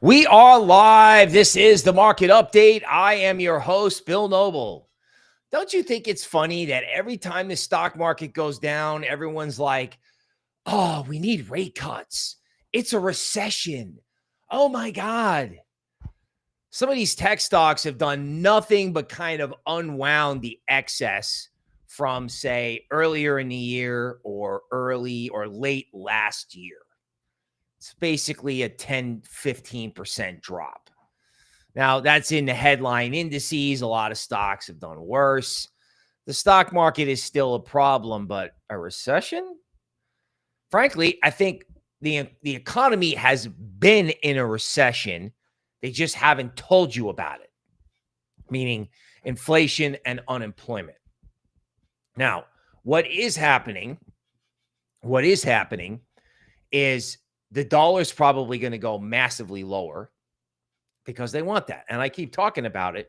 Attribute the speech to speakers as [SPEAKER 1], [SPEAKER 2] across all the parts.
[SPEAKER 1] We are live. This is the market update. I am your host, Bill Noble. Don't you think it's funny that every time the stock market goes down, everyone's like, oh, we need rate cuts. It's a recession. Oh my God. Some of these tech stocks have done nothing but kind of unwound the excess from, say, earlier in the year or early or late last year. It's basically a 10, 15% drop. Now, that's in the headline indices. A lot of stocks have done worse. The stock market is still a problem, but a recession? Frankly, I think the economy has been in a recession. They just haven't told you about it, meaning inflation and unemployment. Now, what is happening is the dollar's probably going to go massively lower because they want that. And I keep talking about it.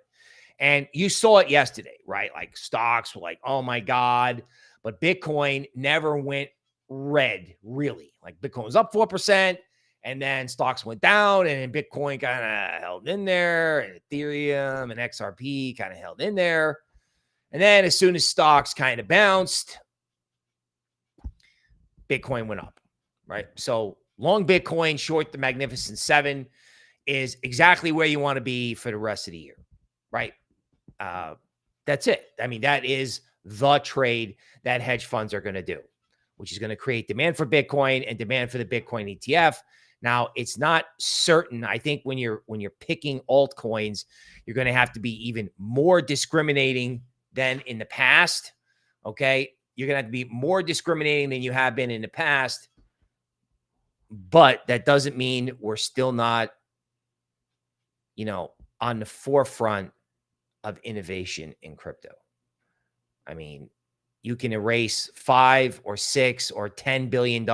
[SPEAKER 1] And you saw it yesterday, right? Like stocks were like, oh my God. But Bitcoin never went red, really. Like Bitcoin was up 4%, and then stocks went down, and then Bitcoin kind of held in there, and Ethereum and XRP kind of held in there. And then as soon as stocks kind of bounced, Bitcoin went up, right? So long Bitcoin, short the Magnificent Seven is exactly where you want to be for the rest of the year, right? That's it. I mean, that is the trade that hedge funds are going to do, which is going to create demand for Bitcoin and demand for the Bitcoin ETF. Now, it's not certain. I think when you're picking altcoins, you're going to have to be even more discriminating than in the past. Okay, you're going to have to be more discriminating than you have been in the past. But that doesn't mean we're still not, on the forefront of innovation in crypto. I mean, you can erase $5 or $6 or $10 billion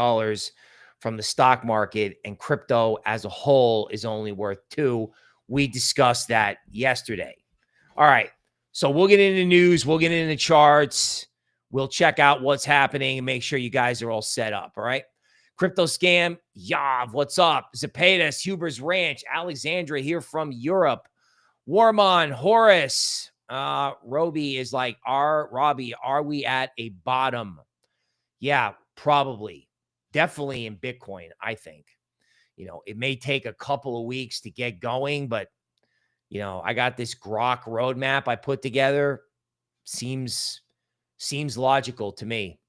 [SPEAKER 1] from the stock market, and crypto as a whole is only worth $2 billion. We discussed that yesterday. All right. So we'll get into news. We'll get into charts. We'll check out what's happening and make sure you guys are all set up. All right. Crypto scam. Yav. What's up? Zepedas, Huber's Ranch, Alexandra here from Europe. Warmon, Horace, Roby is like, Robbie, are we at a bottom? Yeah, probably. Definitely in Bitcoin, I think. It may take a couple of weeks to get going, but, I got this Grok roadmap I put together. Seems logical to me.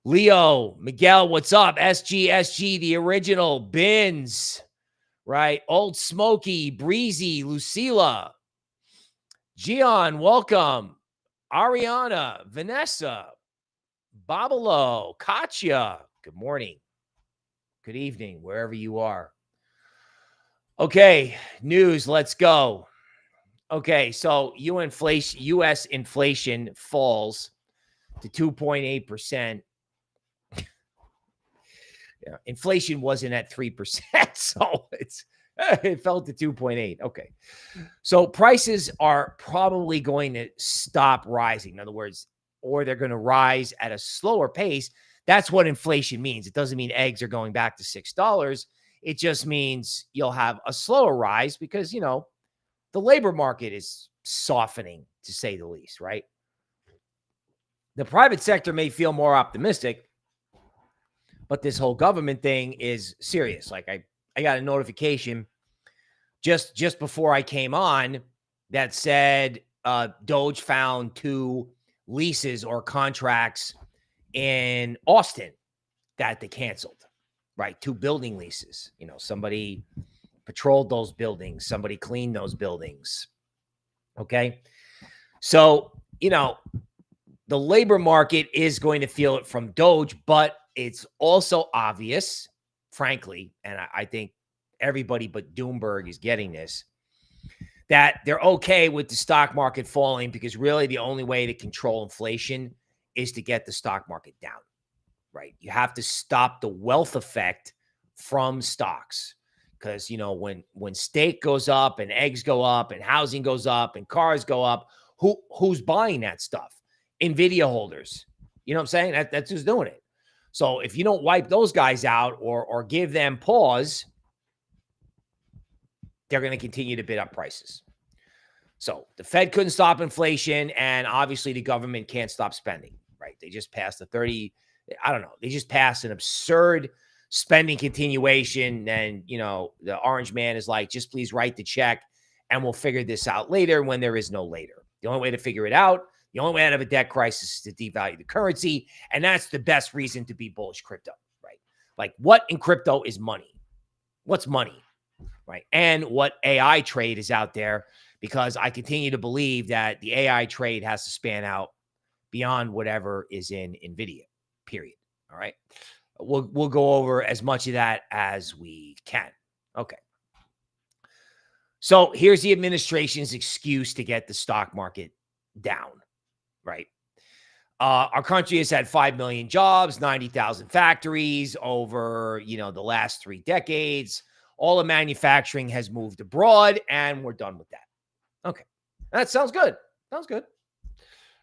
[SPEAKER 1] Leo, Miguel, what's up? SG, the original, Bins. Right? Old Smoky, Breezy, Lucila, Gian, welcome. Ariana, Vanessa, Babalo, Katya, good morning. Good evening, wherever you are. Okay, news, let's go. Okay, so U.S. inflation falls to 2.8%. Yeah, inflation wasn't at 3%, so it fell to 2.8. Okay. So prices are probably going to stop rising. In other words, or they're going to rise at a slower pace. That's what inflation means. It doesn't mean eggs are going back to $6. It just means you'll have a slower rise because, the labor market is softening, to say the least, right? The private sector may feel more optimistic, but this whole government thing is serious. Like I got a notification just before I came on that said Doge found 2 leases or contracts in Austin that they canceled, right? 2 building leases. Somebody patrolled those buildings. Somebody cleaned those buildings. Okay. So, the labor market is going to feel it from Doge, but it's also obvious, frankly, and I think everybody but Doomberg is getting this, that they're okay with the stock market falling because really the only way to control inflation is to get the stock market down, right? You have to stop the wealth effect from stocks because, when steak goes up and eggs go up and housing goes up and cars go up, who's buying that stuff? NVIDIA holders. You know what I'm saying? That's who's doing it. So if you don't wipe those guys out or give them pause, they're going to continue to bid up prices. So the Fed couldn't stop inflation, and obviously the government can't stop spending, right? They just passed they just passed an absurd spending continuation. And, the orange man is like, just please write the check and we'll figure this out later when there is no later. The only way to figure it out, the only way out of a debt crisis is to devalue the currency. And that's the best reason to be bullish crypto, right? Like, what in crypto is money? What's money, right? And what AI trade is out there, because I continue to believe that the AI trade has to span out beyond whatever is in NVIDIA, period. All right. We'll go over as much of that as we can. Okay. So here's the administration's excuse to get the stock market down, right? Our country has had 5 million jobs, 90,000 factories over, the last 3 decades. All the manufacturing has moved abroad, and we're done with that. Okay. That sounds good. Sounds good.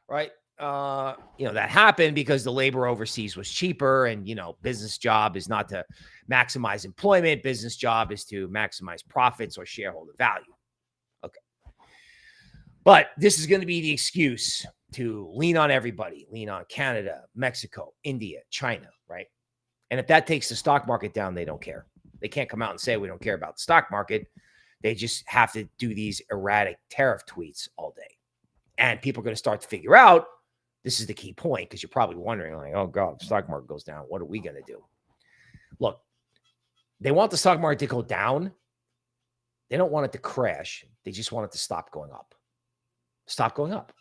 [SPEAKER 1] Right. That happened because the labor overseas was cheaper, and, business job is not to maximize employment. Business job is to maximize profits or shareholder value. Okay. But this is going to be the excuse to lean on everybody, lean on Canada, Mexico, India, China, right? And if that takes the stock market down, they don't care. They can't come out and say, we don't care about the stock market. They just have to do these erratic tariff tweets all day. And people are going to start to figure out, this is the key point, because you're probably wondering, like, oh God, the stock market goes down, what are we going to do? Look, they want the stock market to go down. They don't want it to crash. They just want it to stop going up. Stop going up,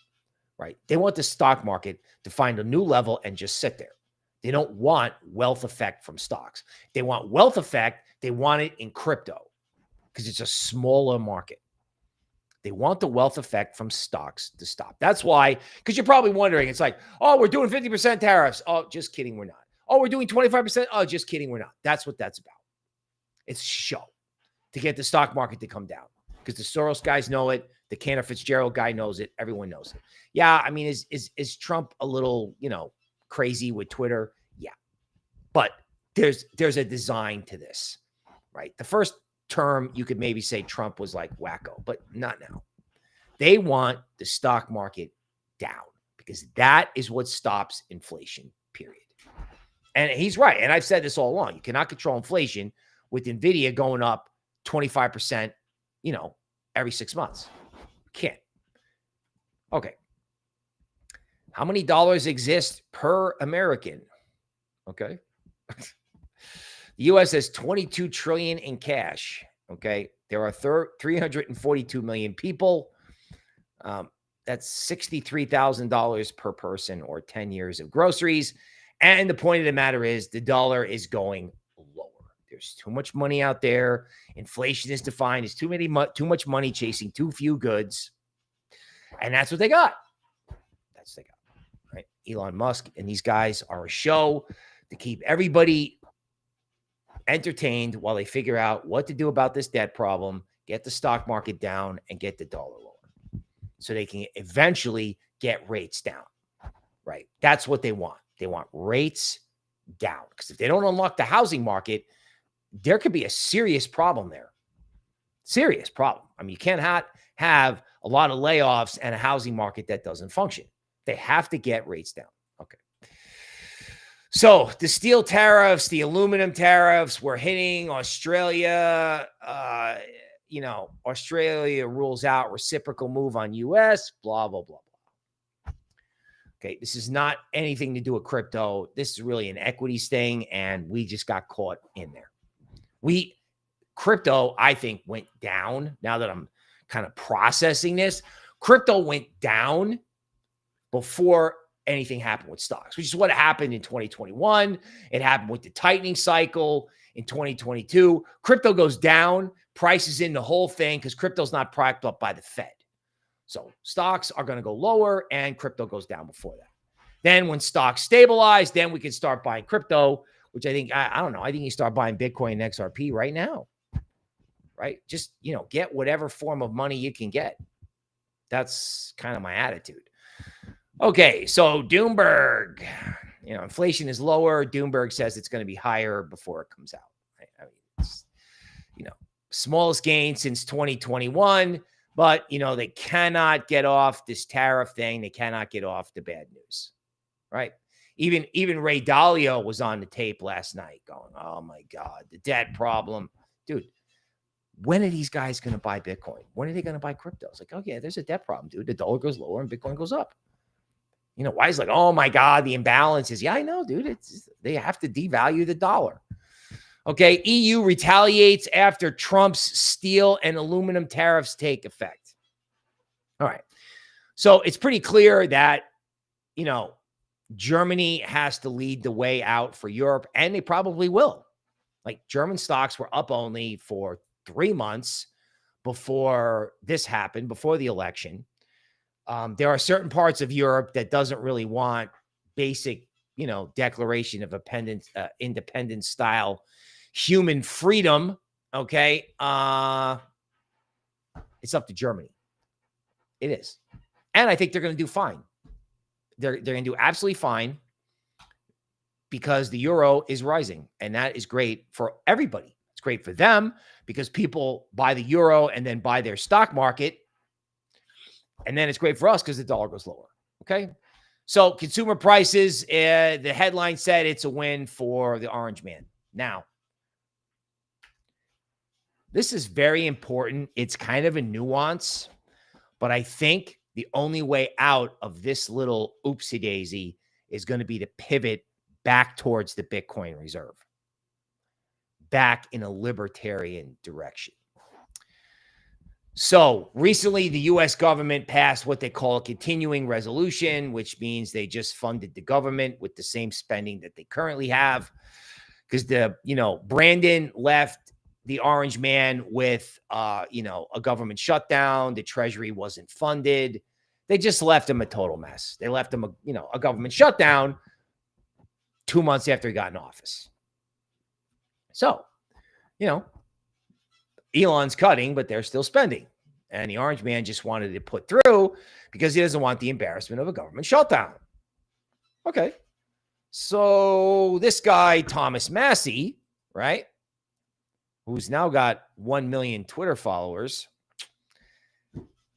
[SPEAKER 1] right? They want the stock market to find a new level and just sit there. They don't want wealth effect from stocks. They want wealth effect. They want it in crypto because it's a smaller market. They want the wealth effect from stocks to stop. That's why, because you're probably wondering, it's like, oh, we're doing 50% tariffs. Oh, just kidding, we're not. Oh, we're doing 25%. Oh, just kidding, we're not. That's what that's about. It's a show to get the stock market to come down, because the Soros guys know it. The Cantor Fitzgerald guy knows it. Everyone knows it. Yeah, I mean, is Trump a little, crazy with Twitter? Yeah. But there's a design to this, right? The first term, you could maybe say Trump was like wacko, but not now. They want the stock market down because that is what stops inflation, period. And he's right. And I've said this all along. You cannot control inflation with NVIDIA going up 25%, every 6 months. You can't. Okay. How many dollars exist per American? Okay. The U.S. has 22 trillion in cash. Okay. There are 342 million people. That's $63,000 per person, or 10 years of groceries. And the point of the matter is the dollar is going lower. There's too much money out there. Inflation is defined as too much money chasing too few goods. And that's what they got. That's what they got. Right? Elon Musk and these guys are a show to keep everybody entertained while they figure out what to do about this debt problem, get the stock market down, and get the dollar lower so they can eventually get rates down, right? That's what they want. They want rates down, because if they don't unlock the housing market, there could be a serious problem there. Serious problem. I mean, you can't have a lot of layoffs and a housing market that doesn't function. They have to get rates down. Okay. So the steel tariffs, the aluminum tariffs, were hitting Australia. Australia rules out reciprocal move on U.S., blah, blah, blah, blah. Okay. This is not anything to do with crypto. This is really an equities thing, and we just got caught in there. Crypto, I think, went down. Now that I'm kind of processing this, crypto went down before anything happened with stocks, which is what happened in 2021. It happened with the tightening cycle in 2022. Crypto goes down, prices in the whole thing, because crypto's not propped up by the Fed. So stocks are going to go lower and crypto goes down before that. Then when stocks stabilize, then we can start buying crypto, which I think, I don't know, I think you start buying Bitcoin and XRP right now, right? Just, get whatever form of money you can get. That's kind of my attitude. Okay, so Doomberg, inflation is lower. Doomberg says it's going to be higher before it comes out. I mean, smallest gain since 2021. But, they cannot get off this tariff thing. They cannot get off the bad news, right? Even Ray Dalio was on the tape last night going, oh, my God, the debt problem. Dude, when are these guys going to buy Bitcoin? When are they going to buy crypto? It's like, oh, yeah, there's a debt problem, dude. The dollar goes lower and Bitcoin goes up. Why is like, oh, my God, the imbalances. Yeah, I know, dude. They have to devalue the dollar. Okay, EU retaliates after Trump's steel and aluminum tariffs take effect. All right. So it's pretty clear that, Germany has to lead the way out for Europe, and they probably will. Like German stocks were up only for 3 months before this happened, before the election. There are certain parts of Europe that doesn't really want basic, Declaration of Independence style human freedom. Okay. It's up to Germany. It is. And I think they're going to do fine. They're going to do absolutely fine because the euro is rising, and that is great for everybody. It's great for them because people buy the euro and then buy their stock market. And then it's great for us because the dollar goes lower. Okay. So consumer prices, the headline said it's a win for the orange man. Now, this is very important. It's kind of a nuance, but I think the only way out of this little oopsie daisy is going to be to pivot back towards the Bitcoin reserve, back in a libertarian direction. So recently, the U.S. government passed what they call a continuing resolution, which means they just funded the government with the same spending that they currently have. Because Brandon left the orange man with, a government shutdown. The treasury wasn't funded. They just left him a total mess. They left him a government shutdown 2 months after he got in office. So, Elon's cutting, but they're still spending. And the orange man just wanted to put through because he doesn't want the embarrassment of a government shutdown. Okay. So this guy, Thomas Massey, right, who's now got 1 million Twitter followers,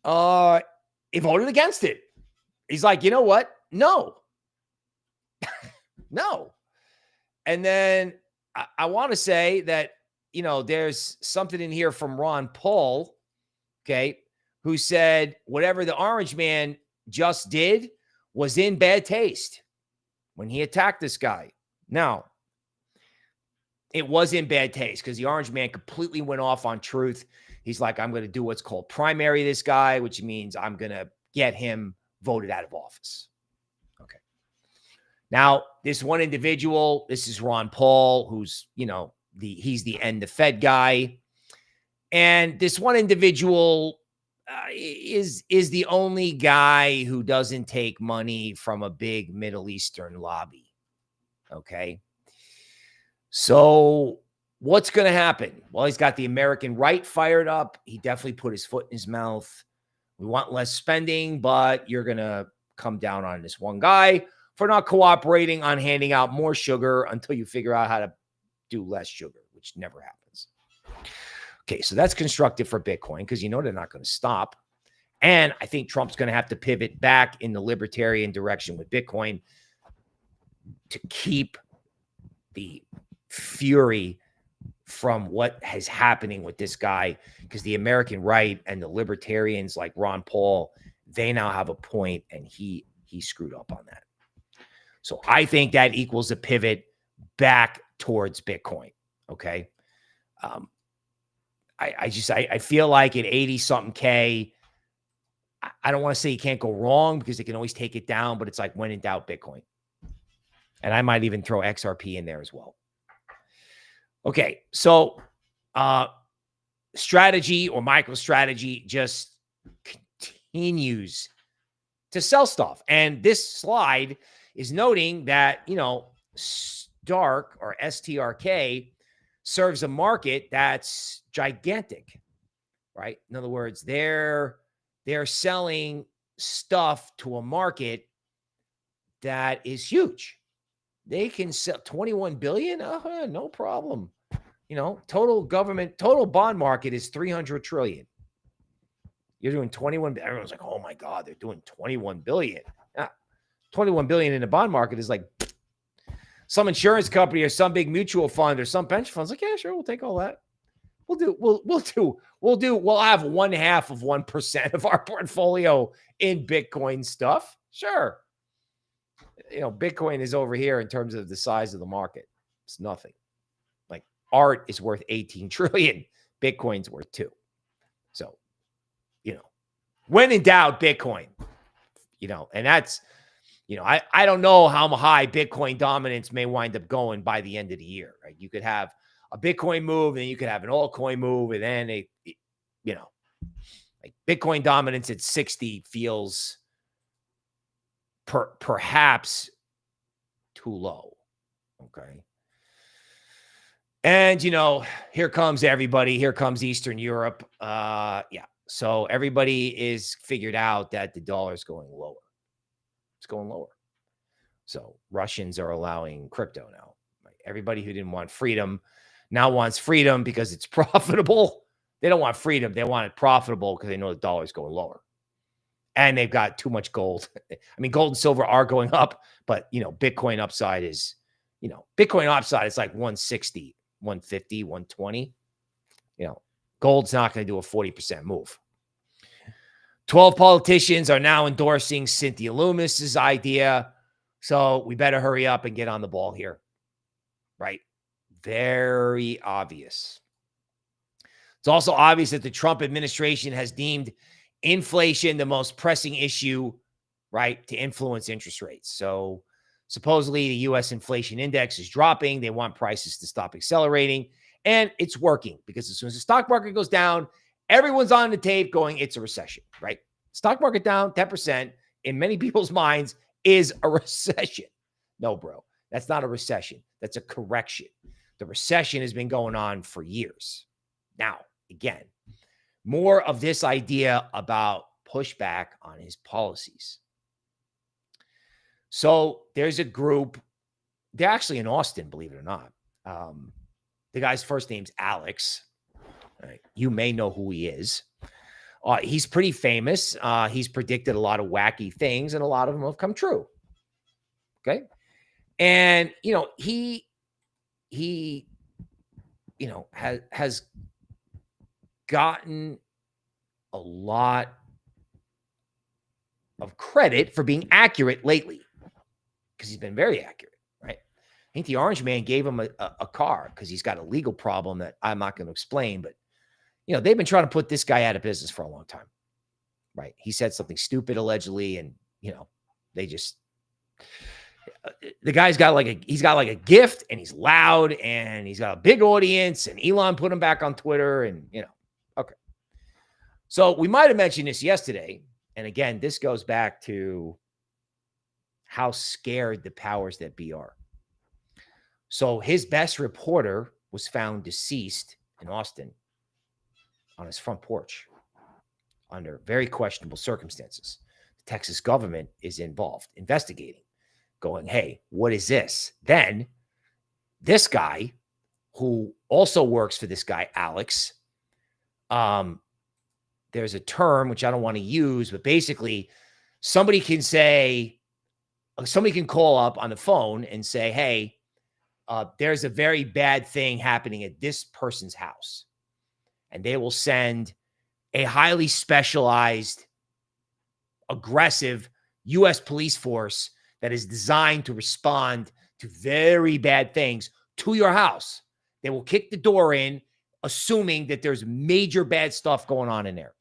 [SPEAKER 1] he voted against it. He's like, you know what? No. No. And then I want to say that, there's something in here from Ron Paul, okay, who said whatever the orange man just did was in bad taste when he attacked this guy. Now, it was in bad taste because the orange man completely went off on truth. He's like, I'm going to do what's called primary this guy, which means I'm going to get him voted out of office. Okay. Now, this one individual, this is Ron Paul, who's, he's the end the Fed guy. And this one individual is the only guy who doesn't take money from a big Middle Eastern lobby. Okay. So what's going to happen? Well, he's got the American right fired up. He definitely put his foot in his mouth. We want less spending, but you're going to come down on this one guy for not cooperating on handing out more sugar until you figure out how to do less sugar, which never happens. Okay, so that's constructive for Bitcoin because they're not going to stop. And I think Trump's going to have to pivot back in the libertarian direction with Bitcoin to keep the fury from what is happening with this guy, because the American right and the libertarians like Ron Paul, they now have a point, and he screwed up on that. So I think that equals a pivot back towards Bitcoin. Okay. I feel like at 80 something K, I don't want to say you can't go wrong because they can always take it down, but it's like when in doubt, Bitcoin. And I might even throw XRP in there as well. Okay. So, strategy or MicroStrategy just continues to sell stuff. And this slide is noting that, Stark or STRK serves a market that's gigantic, right? In other words, they're selling stuff to a market that is huge. They can sell 21 billion. No problem. total bond market is 300 trillion. You're doing 21. Everyone's like, oh my God, they're doing 21 billion. Yeah, 21 billion in the bond market is like some insurance company or some big mutual fund or some pension fund's like, yeah, sure, we'll take all that. We'll have 1/2 of 1% of our portfolio in Bitcoin stuff. Sure. Bitcoin is over here in terms of the size of the market. It's nothing. Like art is worth 18 trillion. Bitcoin's worth 2. So, when in doubt, Bitcoin, and that's, I don't know how high Bitcoin dominance may wind up going by the end of the year, right? You could have a Bitcoin move and you could have an altcoin move. And then like Bitcoin dominance at 60 feels perhaps too low. Okay. And, here comes everybody. Here comes Eastern Europe. Yeah. So everybody is figured out that the dollar is going lower. It's going lower. So Russians are allowing crypto now. Right? Everybody who didn't want freedom now wants freedom because it's profitable. They don't want freedom. They want it profitable because they know the dollar is going lower. And they've got too much gold. I mean, gold and silver are going up, but, Bitcoin upside is, Bitcoin upside is like 160, 150, 120. Gold's not going to do a 40% move. 12 politicians are now endorsing Cynthia Lummis's idea. So we better hurry up and get on the ball here. Right? Very obvious. It's also obvious that the Trump administration has deemed inflation the most pressing issue, right, to influence interest rates. So supposedly the U.S. inflation index is dropping. They want prices to stop accelerating. And it's working because as soon as the stock market goes down, everyone's on the tape going, it's a recession, right? Stock market down 10% in many people's minds is a recession. No, bro, that's not a recession. That's a correction. The recession has been going on for years. Now, again, more of this idea about pushback on his policies. So there's a group, they're actually in Austin, believe it or not. The guy's first name's Alex. Right. You may know who he is. He's pretty famous. He's predicted a lot of wacky things, and a lot of them have come true. Okay. And, he has gotten a lot of credit for being accurate lately because he's been very accurate, right? I think the Orange Man gave him a car because he's got a legal problem that I'm not going to explain, but they've been trying to put this guy out of business for a long time, right? He said something stupid allegedly, and they just the guy's got he's got a gift, and he's loud, and he's got a big audience, and Elon put him back on Twitter, and okay. So we might have mentioned this yesterday, and again, this goes back to how scared the powers that be are. So his best reporter was found deceased in Austin on his front porch under very questionable circumstances. The Texas government is involved, investigating, going, hey, what is this? Then this guy, who also works for this guy, Alex, there's a term which I don't want to use, but basically somebody can call up on the phone and say, hey, there's a very bad thing happening at this person's house. And they will send a highly specialized, aggressive U.S. police force that is designed to respond to very bad things to your house. They will kick the door in, assuming that there's major bad stuff going on in there.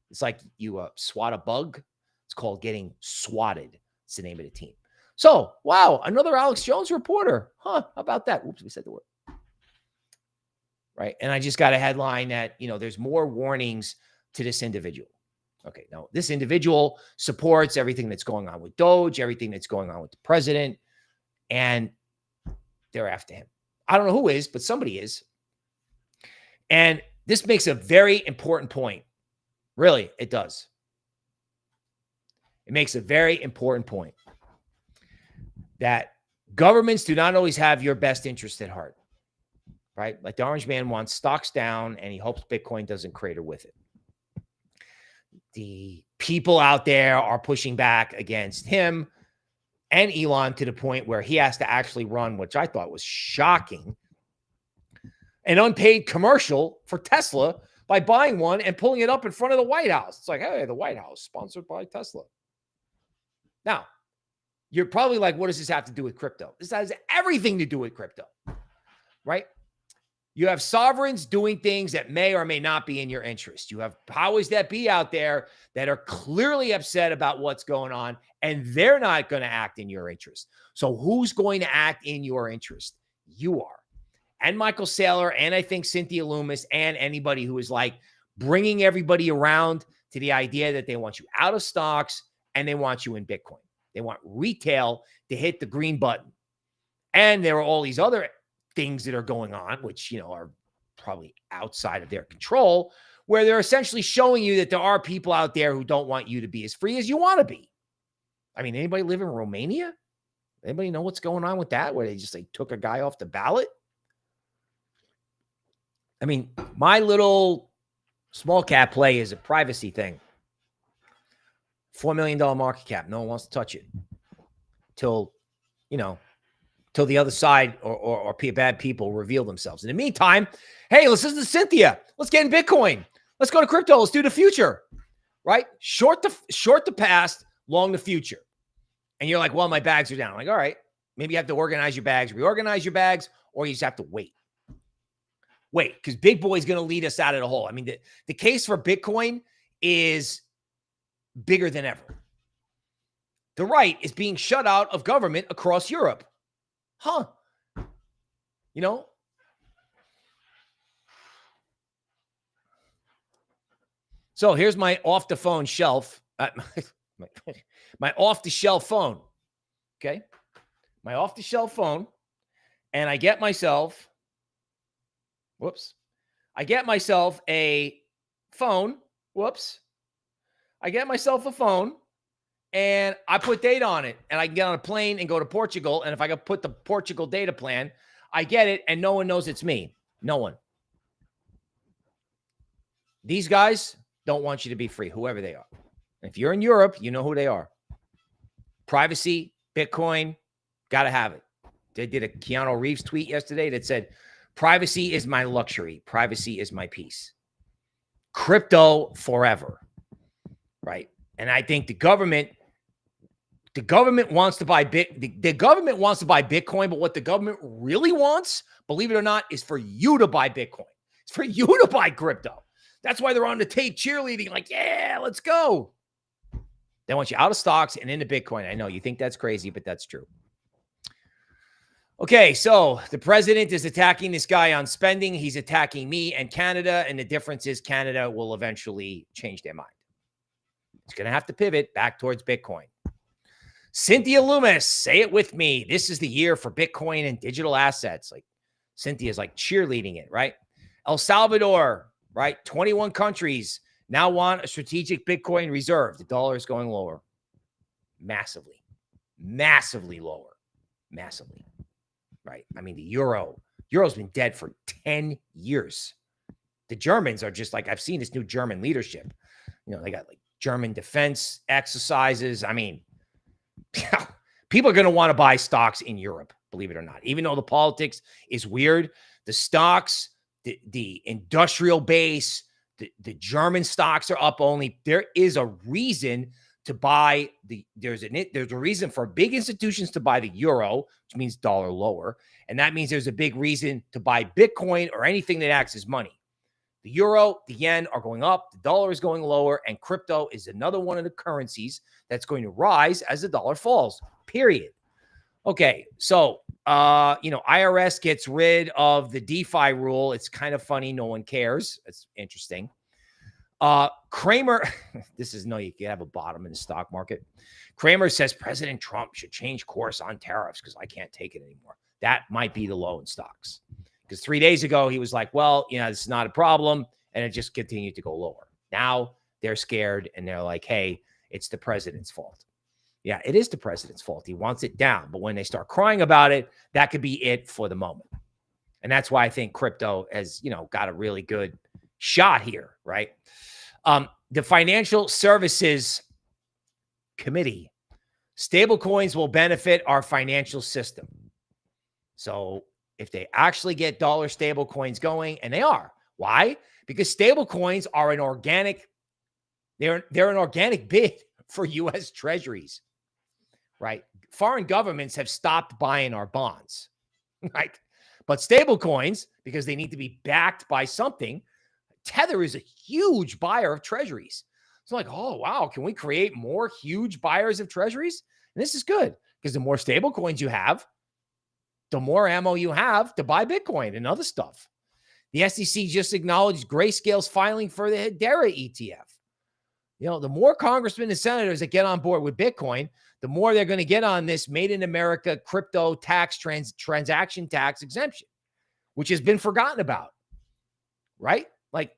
[SPEAKER 1] It's like you swat a bug. It's called getting swatted. It's the name of the team. So, wow, another Alex Jones reporter. Huh, how about that? Oops, we said the word. Right. And I just got a headline that, there's more warnings to this individual. Okay. Now, this individual supports everything that's going on with Doge, everything that's going on with the president, and they're after him. I don't know who is, but somebody is. And this makes a very important point. Really, it does. It makes a very important point that governments do not always have your best interest at heart. right? Like the orange man wants stocks down and he hopes Bitcoin doesn't crater with it. The people out there are pushing back against him and Elon to the point where he has to actually run, which I thought was shocking, an unpaid commercial for Tesla by buying one and pulling it up in front of the White House. It's like, hey, the White House sponsored by Tesla. Now, you're probably like, what does this have to do with crypto? This has everything to do with crypto, right? You have sovereigns doing things that may or may not be in your interest. You have powers that be out there that are clearly upset about what's going on, and they're not going to act in your interest. So who's going to act in your interest? You are. And Michael Saylor, and I think Cynthia Loomis, and anybody who is like bringing everybody around to the idea that they want you out of stocks and they want you in Bitcoin. They want retail to hit the green button. And there are all these other things that are going on, which, you know, are probably outside of their control, where they're essentially showing you that there are people out there who don't want you to be as free as you want to be. I mean, anybody live in Romania? Anybody know what's going on with that? Where they just like took a guy off the ballot? I mean, my little small cap play is a privacy thing. $4 million market cap. No one wants to touch it till, you know, till the other side or bad people reveal themselves. In the meantime, hey, let's listen to Cynthia. Let's get in Bitcoin. Let's go to crypto. Let's do the future, right? Short the past, long the future. And you're like, well, my bags are down. I'm like, all right, maybe you have to organize your bags, reorganize your bags, or you just have to wait. Wait, because Big Boy's going to lead us out of the hole. I mean, the case for Bitcoin is bigger than ever. The right is being shut out of government across Europe. Huh? You know? So here's my off-the-phone shelf. My off-the-shelf phone. Okay? My off-the-shelf phone. And I get myself... I get myself a phone. I get myself a phone and I put data on it and I can get on a plane and go to Portugal. And if I can put the Portugal data plan, I get it and no one knows it's me. No one. These guys don't want you to be free, whoever they are. If you're in Europe, you know who they are. Privacy, Bitcoin, got to have it. They did a Keanu Reeves tweet yesterday that said, privacy is my luxury. Privacy is my peace. Crypto forever, right? And I think the government wants to buy the government wants to buy Bitcoin, but what the government really wants, believe it or not, is for you to buy Bitcoin. It's for you to buy crypto. That's why they're on the tape cheerleading, like, yeah, let's go. They want you out of stocks and into Bitcoin. I know you think that's crazy, but that's true. Okay, so the president is attacking this guy on spending. He's attacking me and Canada, and the difference is Canada will eventually change their mind. It's going to have to pivot back towards Bitcoin. Cynthia Loomis, say it with me. This is the year for Bitcoin and digital assets. Like Cynthia's like cheerleading it, right? El Salvador, right? 21 countries now want a strategic Bitcoin reserve. The dollar is going lower. Massively lower. Massively. Right. I mean, the Euro's been dead for 10 years. The Germans are just like, I've seen this new German leadership. You know, they got like German defense exercises. I mean, people are going to want to buy stocks in Europe, believe it or not. Even though the politics is weird, the stocks, the industrial base, the German stocks are up only. There is a reason to buy there's a reason for big institutions to buy the euro, which means dollar lower. And that means there's a big reason to buy Bitcoin or anything that acts as money. The euro, the yen are going up, the dollar is going lower, and crypto is another one of the currencies that's going to rise as the dollar falls, period. Okay, so, IRS gets rid of the DeFi rule. It's kind of funny. No one cares. It's interesting. Kramer, you can have a bottom in the stock market. Kramer says President Trump should change course on tariffs because I can't take it anymore. That might be the low in stocks. Because 3 days ago, he was like, well, this is not a problem. And it just continued to go lower. Now they're scared and they're like, hey, it's the president's fault. Yeah, it is the president's fault. He wants it down. But when they start crying about it, that could be it for the moment. And that's why I think crypto has, got a really good shot here, right? The Financial Services Committee, stablecoins will benefit our financial system. So if they actually get dollar stablecoins going, and they are, why? Because stablecoins are an organic, they're an organic bid for U.S. Treasuries, right? Foreign governments have stopped buying our bonds, right? But stablecoins, because they need to be backed by something, Tether is a huge buyer of treasuries. It's like, oh, wow, can we create more huge buyers of treasuries? And this is good because the more stable coins you have, the more ammo you have to buy Bitcoin and other stuff. The SEC just acknowledged Grayscale's filing for the Hedera ETF. The more congressmen and senators that get on board with Bitcoin, the more they're going to get on this made in America crypto tax transaction tax exemption, which has been forgotten about, right? Like,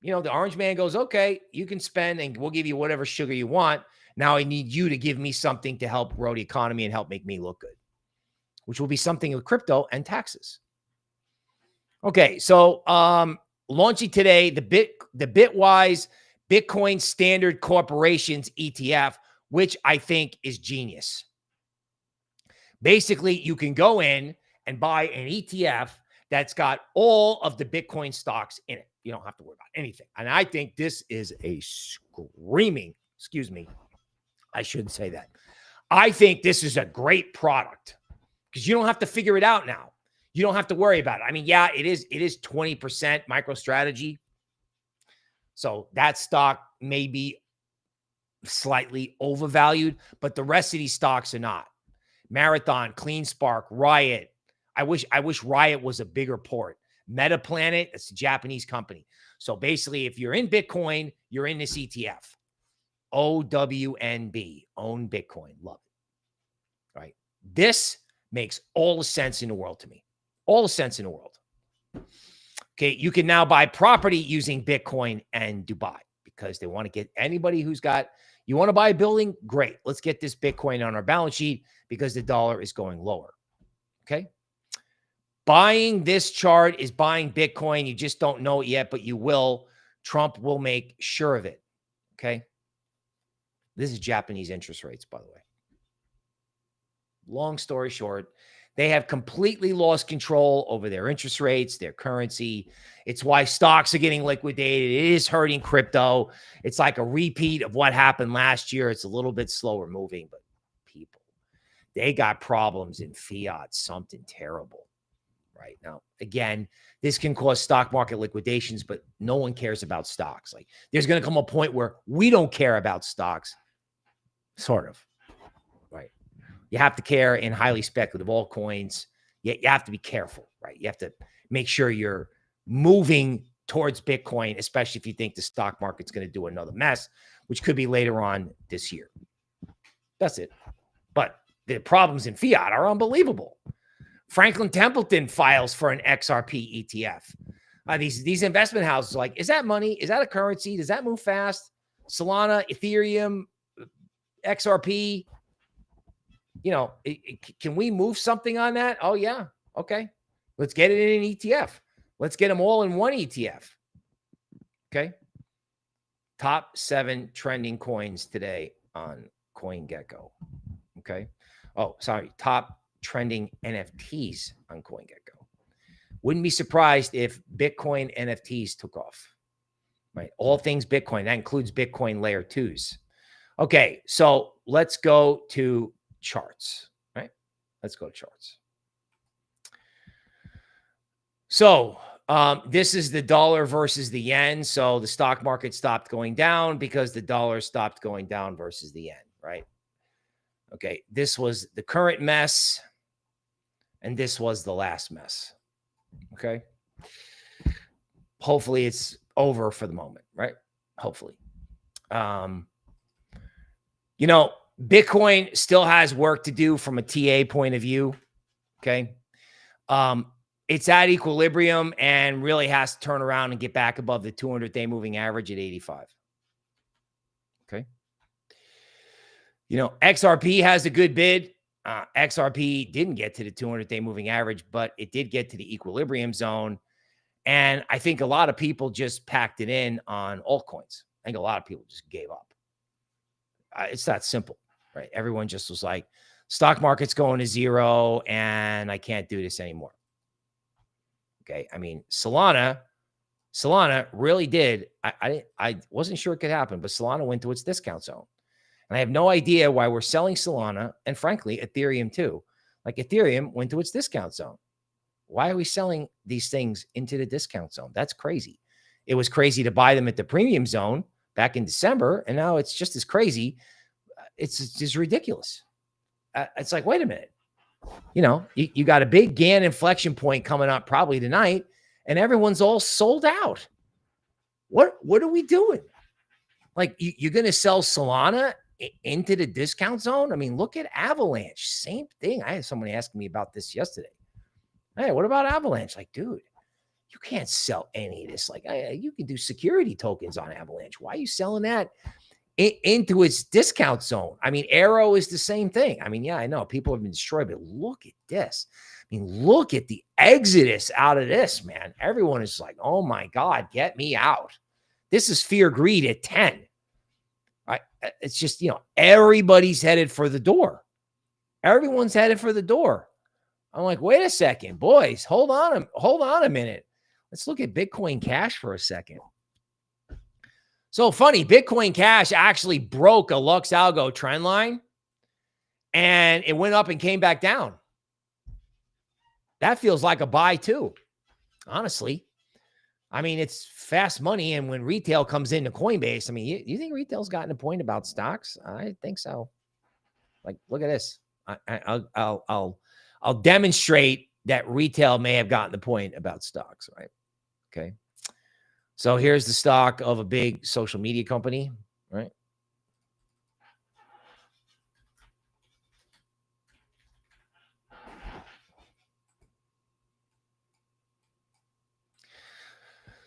[SPEAKER 1] the orange man goes, okay, you can spend and we'll give you whatever sugar you want. Now I need you to give me something to help grow the economy and help make me look good, which will be something with crypto and taxes. Okay, so launching today, the Bitwise Bitcoin Standard Corporations ETF, which I think is genius. Basically, you can go in and buy an ETF that's got all of the Bitcoin stocks in it. You don't have to worry about anything. And I think this is a screaming, I shouldn't say that. I think this is a great product because you don't have to figure it out now. You don't have to worry about it. I mean, yeah, it is 20% MicroStrategy. So that stock may be slightly overvalued, but the rest of these stocks are not. Marathon, CleanSpark, Riot. I wish Riot was a bigger port. MetaPlanet, it's a Japanese company. So basically, if you're in Bitcoin, you're in this ETF. OWNB, own Bitcoin. Love it. Right? This makes all the sense in the world to me. All the sense in the world. Okay, you can now buy property using Bitcoin and Dubai because they want to get anybody who's got, you want to buy a building? Great. Let's get this Bitcoin on our balance sheet because the dollar is going lower. Okay. Buying this chart is buying Bitcoin. You just don't know it yet, but you will. Trump will make sure of it. Okay. This is Japanese interest rates, by the way. Long story short, they have completely lost control over their interest rates, their currency. It's why stocks are getting liquidated. It is hurting crypto. It's like a repeat of what happened last year. It's a little bit slower moving, but people, they got problems in fiat, something terrible right now. Again, this can cause stock market liquidations, but no one cares about stocks. Like there's going to come a point where we don't care about stocks, sort of. You have to care in highly speculative altcoins. You have to be careful, right? You have to make sure you're moving towards Bitcoin, especially if you think the stock market's going to do another mess, which could be later on this year. That's it. But the problems in fiat are unbelievable. Franklin Templeton files for an XRP ETF. These investment houses are like, is that money? Is that a currency? Does that move fast? Solana, Ethereum, XRP. Can we move something on that? Oh, yeah. Okay. Let's get it in an ETF. Let's get them all in one ETF. Okay. Top 7 trending coins today on CoinGecko. Okay. Oh, sorry. Top trending NFTs on CoinGecko. Wouldn't be surprised if Bitcoin NFTs took off. Right. All things Bitcoin. That includes Bitcoin layer 2s. Okay. So let's go to charts, right? Let's go to charts. So this is the dollar versus the yen. So the stock market stopped going down because the dollar stopped going down versus the yen, right? Okay, this was the current mess, and this was the last mess. Okay. Hopefully it's over for the moment, right? Hopefully. Bitcoin still has work to do from a TA point of view. Okay. It's at equilibrium and really has to turn around and get back above the 200-day moving average at 85. Okay. XRP has a good bid. XRP didn't get to the 200-day moving average, but it did get to the equilibrium zone. And I think a lot of people just packed it in on altcoins. I think a lot of people just gave up. It's that simple, right? Everyone just was like, stock market's going to zero and I can't do this anymore. Okay. I mean, Solana really did. I wasn't sure it could happen, but Solana went to its discount zone. And I have no idea why we're selling Solana, and frankly, Ethereum too. Like Ethereum went to its discount zone. Why are we selling these things into the discount zone? That's crazy. It was crazy to buy them at the premium zone back in December, and now it's just as crazy. It's just ridiculous. It's like, wait a minute. You got a big GAN inflection point coming up probably tonight, and everyone's all sold out. What are we doing? Like, you're going to sell Solana into the discount zone? I mean, look at Avalanche. Same thing. I had somebody asking me about this yesterday. Hey, what about Avalanche? Like, dude, you can't sell any of this. Like, you can do security tokens on Avalanche. Why are you selling that into its discount zone? I mean, Arrow is the same thing. I mean, yeah, I know people have been destroyed, but look at this. I mean, look at the exodus out of this, man. Everyone is like, oh my God, get me out. This is fear greed at 10. Right? It's just, everybody's headed for the door. Everyone's headed for the door. I'm like, wait a second, boys, hold on a minute. Let's look at Bitcoin Cash for a second. So funny, Bitcoin Cash actually broke a Lux Algo trend line and it went up and came back down. That feels like a buy too, honestly. I mean, it's fast money. And when retail comes into Coinbase, I mean, you think retail's gotten a point about stocks? I think so. Like, look at this. I'll demonstrate that retail may have gotten the point about stocks, right? Okay. So here's the stock of a big social media company, right?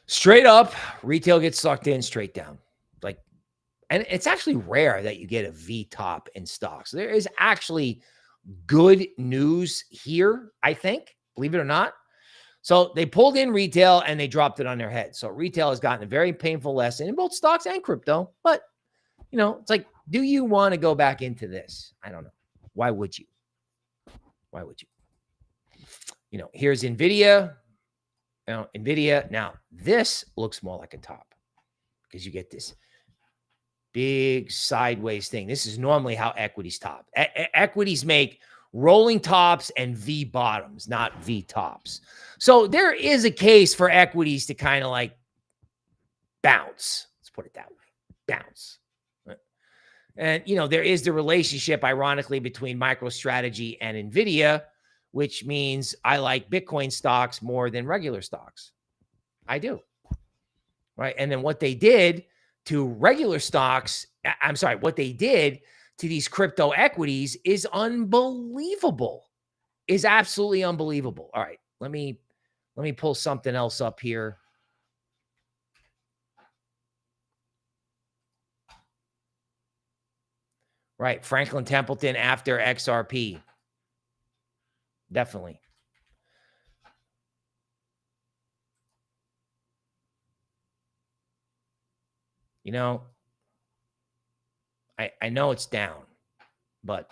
[SPEAKER 1] Straight up, retail gets sucked in, straight down. Like, and it's actually rare that you get a V top in stocks. There is actually good news here, I think, believe it or not. So they pulled in retail and they dropped it on their head. So retail has gotten a very painful lesson in both stocks and crypto. But, it's like, do you want to go back into this? I don't know. Why would you? Why would you? Here's NVIDIA. NVIDIA. Now, this looks more like a top because you get this big sideways thing. This is normally how equities top. Equities make rolling tops and V bottoms, not V tops. So there is a case for equities to kind of like bounce. Let's put it that way. Bounce. And, there is the relationship, ironically, between MicroStrategy and NVIDIA, which means I like Bitcoin stocks more than regular stocks. I do. Right. And then what they did to regular stocks, what they did to these crypto equities is unbelievable, is absolutely unbelievable. All right, let me pull something else up here. Right, Franklin Templeton after XRP. Definitely. I know it's down, but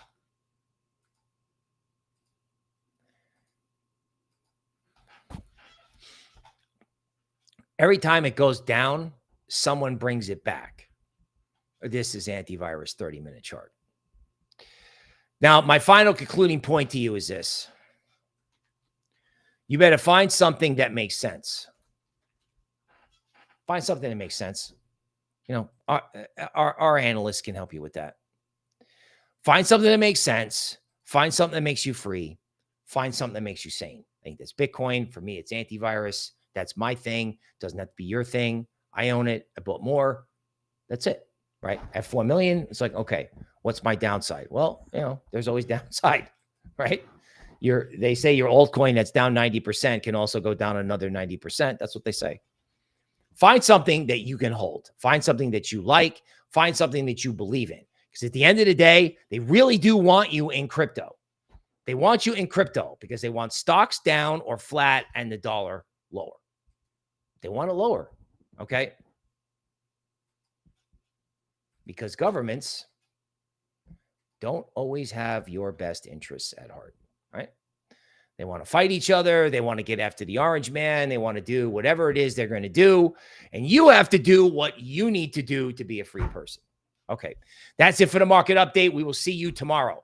[SPEAKER 1] every time it goes down, someone brings it back. This is antivirus 30-minute chart. Now, my final concluding point to you is this. You better find something that makes sense. Find something that makes sense. Our analysts can help you with that. Find something that makes sense. Find something that makes you free. Find something that makes you sane. I think that's Bitcoin. For me, it's antivirus. That's my thing. Doesn't have to be your thing. I own it. I bought more. That's it, right? At 4 million, it's like, okay, what's my downside? Well, there's always downside, right? They say your altcoin that's down 90% can also go down another 90%. That's what they say. Find something that you can hold. Find something that you like. Find something that you believe in. Because at the end of the day, they really do want you in crypto. They want you in crypto because they want stocks down or flat and the dollar lower. They want it lower, okay? Because governments don't always have your best interests at heart, right? They want to fight each other. They want to get after the orange man. They want to do whatever it is they're going to do. And you have to do what you need to do to be a free person. Okay, that's it for the market update. We will see you tomorrow.